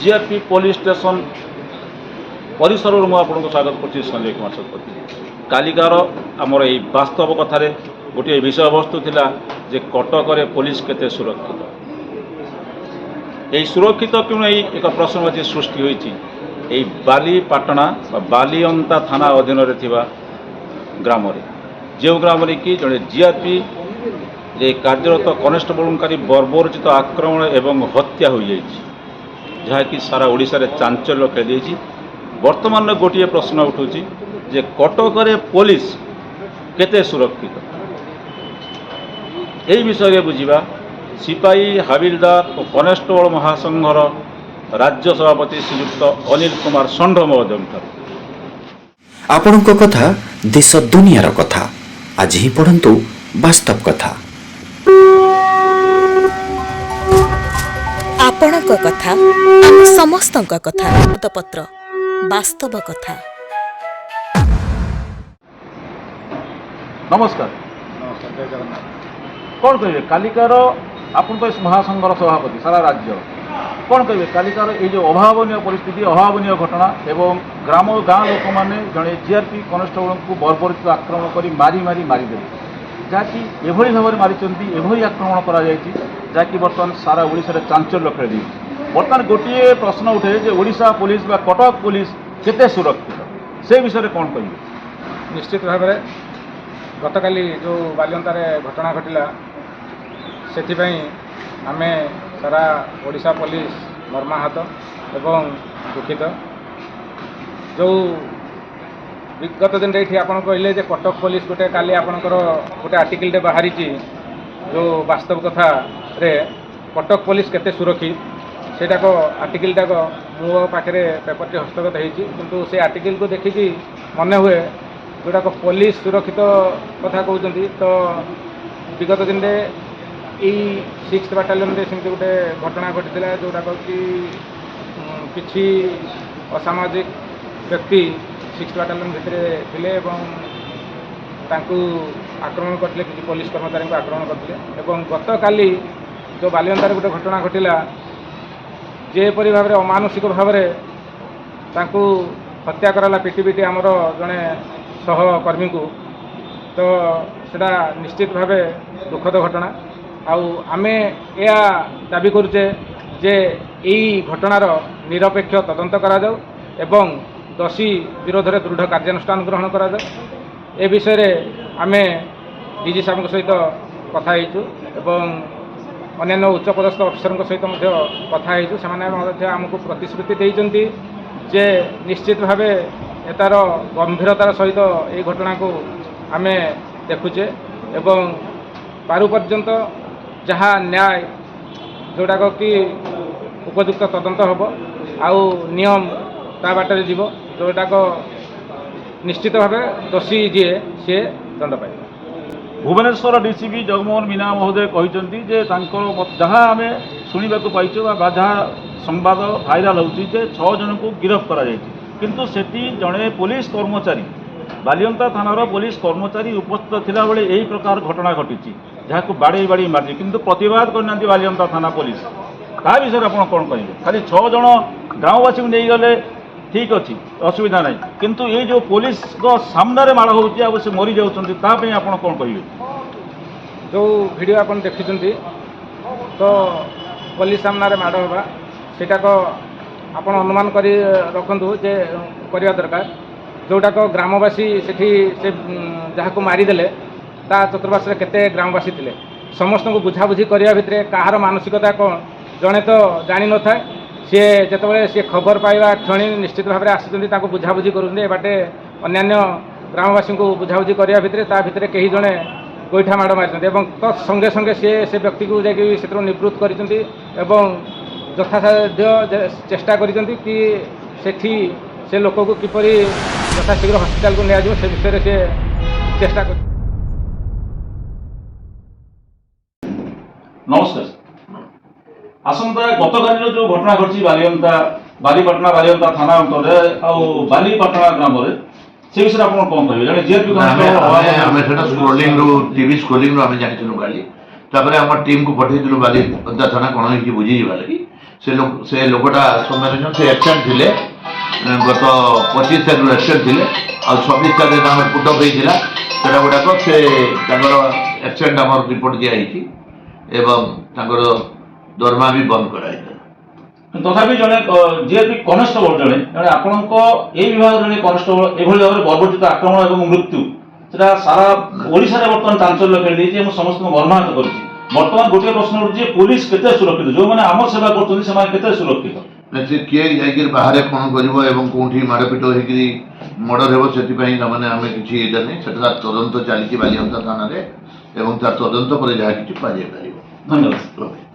GRP police station परिसर आपको स्वागत कर संजय कुमार शतपथी। कालिकार आमर ये वास्तव कथार गोटे विषय वस्तु थिला जे कटक पुलिस केते सुरक्षित। यही सुरक्षित क्यों एक प्रश्न सृष्टि होती बालीपाटना बालीअंता थाना अधीन ग्राम जो ग्राम कि जड़े जीआरपी कार्यरत कनेस्टेबल बर्बरचित आक्रमण एवं हत्या हो जहाँकि सारा ओडिशा रे चांचल्य खेली। वर्तमान गोटे प्रश्न उठूँ जे कटक पुलिस केते सुरक्षित यही विषय बुझा सिपाही हाविलदार और कनेस्टेबल महासंघर राज्य सभापति श्रीयुक्त अनिल कुमार षंढ महोदय आपणक कथा देश दुनियार कथा आज ही पढ़ंतु वास्तव कथा। आपणक कथा आम समस्तक कथा पत्र वास्तव कथा। नमस्कार जय जगन्नाथ। कौन कहे कालिकार आपन तो महासंघर सभापति सारा राज्य कौन कहे कालिकार ये जो अभावनीय परिस्थिति अभावनीय घटना एवं ग्राम गाँ लोक मैंने जड़े जीआरपी कनेस्टेबल को बर्बरित आक्रमण कर मारी मारी मारिदे जहाँकि एभली भाव में मारी एभली आक्रमण कर बर्तमान सारा ओडिशा चांचल्य खेली। बर्तमान गोटे प्रश्न उठे जे ओडिशा पुलिस बा कटक पुलिस केते सुरक्षित से विषय कौन कह। निश्चित भाव में गतकाली जो बालियंतार घटना घटिला से आम सारा ओडिशा पुलिस मर्माहत एवं दुखित। जो विगत दिन ये आप कहले कटक पुलिस गोटे काली आपणकर गोटे आर्टिकल बाहरी जो वास्तव कथा रे कटक पुलिस केते सुरक्षित सेटा को आर्टिकल टाक मो पाखे पेपर टी हस्तगत हो से आर्टिकल को देखिकी मन हुए जोटा को पुलिस सुरक्षित कथा कहते तो विगत दिन यही 6th बाटालियन सेमती गोटे घटना घटी जोटा कि असामाजिक व्यक्ति 6th बाटालियन भितर थे आक्रमण करते कि पुलिस कर्मचारी को आक्रमण करते। गत काली जो बालियंतार गोटे घटना घटिला जेपरी भाव अमानुषिक भाव हत्या कराला पिटी पिटी आमर जड़े सहकर्मी को तो सेटा निश्चित भाव दुखद घटना। आमे या दाबी करुचे जे यही घटनार निरपेक्ष तदंत करा जाऊ एवं दोषी विरोध में दृढ़ कार्यानुष्ठान ग्रहण करा जाऊ। ए विषय रे आमे डीजी साहब सहित कथा एवं अन्य उच्चपदस्थ अफिसर सहित कथा से आमको प्रतिश्रुति देइचंती जे निश्चित भाव एतार गंभीरतार सहित ये घटना को आमे देखुचे एवं पारु पर्यंत जहाँ न्याय जोड़ाक कि उपयुक्त तदंत हम आउ नियम ता बाटर जीव जोटाक निश्चित भाव दोषी जी सी दंड पाए। भुवनेश्वर डीसीपी जगमोहन मीना महोदय कहते जहाँ आम शुणा पाइचु जहाँ संवाद भाइराल होती 6 जन को गिरफ्त किंतु सेठी जड़े पुलिस कर्मचारी बालियंता थानार पुलिस कर्मचारी उपस्थित थिला बेले यही प्रकार घटना घटी जहाँ को बाड़े बाड़ी मारी किंतु प्रतिवाद करना बालियंता थाना पुलिस ता विषय आप कौन कहे। खाली 6 जन गाँववासी को नहीं गले ठीक अच्छी असुविधा नहीं किंतु ये जो पुलिस सामने माड़ हो मरी जाऊँगी आप कौन कहे। जो वीडियो आप देखी तो पुलिस सामने माड़ होगा सेटा को आप अनुमान कर रखु जे करवा दरकार जोटाक ग्रामवासी से जहाँ को मारिदेले ता चतुर्पार्श्व केते ग्रामवासी थे समस्त को बुझाबुझी करने भितर कहार मानसिकता कौन जड़े तो जानी न थाए सी जिते सी खबर पाइबा क्षणी निश्चित भाव में आसुँच बुझाबुझी करुँचे बाटे अन्य ग्रामवासी को बुझाबुझी करने भितर कई जड़े गोईठा माड़ मारी तत्संगे संगे से व्यक्ति को जाकर निवृत्त कर यथासाध्य चेष्टा कि से लोक को किपरि यथाशीघ्र हस्पिटाल को लिया से विषय से चेष्टा कर। नमस्कार। आसंता गतकाली जो घटना घटी बालीपाटना बालियंता थाना अंतर बालीपाटना ग्राम से विषय आप कौन कहे जब जीआरपी टीवी स्क्रोलिंग आम जानी काली आम टीम को पठेलु बालीपंता थाना कौन बुझी लगी ସେ ଲୋକଟା ସୌମ୍ୟରଞ୍ଜନ ସେ ଆବସେଣ୍ଟ ଥିଲେ ଗତ 25 ତାରିଖରୁ ଆବସେଣ୍ଟ ଥିଲେ ଆଉ 26 ତାରିଖରେ ତାଙ୍କର ପୁଟ ହେଇଥିଲା ସେଟା ଗୁଡ଼ାକ ସେ ତାଙ୍କର ଆବସେଣ୍ଟ ଆମର ରିପୋର୍ଟ ଦିଆହେଇଛି ଏବଂ ତାଙ୍କର ଦରମା ବି ବନ୍ଦ କରାଯାଇଥିଲା। ତଥାପି ଜଣେ ଯିଏ କନେଷ୍ଟବଳ ଜଣେ ଆପଣଙ୍କ ଏଇ ବିଭାଗର ଜଣେ କନେଷ୍ଟବଳ ଏଭଳି ଭାବରେ ବର୍ବୋଚିତ ଆକ୍ରମଣ ଏବଂ ମୃତ୍ୟୁ ସେଟା ସାରା ଓଡ଼ିଶାରେ ବର୍ତ୍ତମାନ ଚାଞ୍ଚଲ୍ୟ ଖେଳିଦେଇଛି ଏବଂ ସମସ୍ତଙ୍କୁ ମର୍ମାହତ କରିଛି। ବର୍ତ୍ତମାନ ଗୋଟିଏ ପ୍ରଶ୍ନ ଉଠୁଛି ପୁଲିସ କେତେ ସୁରକ୍ଷିତ, ଯେଉଁମାନେ ଆମ ସେବା କରୁଛନ୍ତି ସେମାନେ କେତେ ସୁରକ୍ଷିତ? ସେ କିଏ ଯାଇକି ବାହାରେ କ'ଣ କରିବ ଏବଂ କେଉଁଠି ମାଡ଼ପିଟ ହେଇକିରି ମର୍ଡର ହେବ ସେଥିପାଇଁ ତାମାନେ ଆମେ କିଛି ଏଇଟା ନାହିଁ, ସେଟା ତାର ତଦନ୍ତ ଚାଲିଛି ବାଲିଅନ୍ତା ଥାନାରେ ଏବଂ ତାର ତଦନ୍ତ ପରେ ଯାହା କିଛି କୁହାଯାଇପାରିବ। ଧନ୍ୟବାଦ।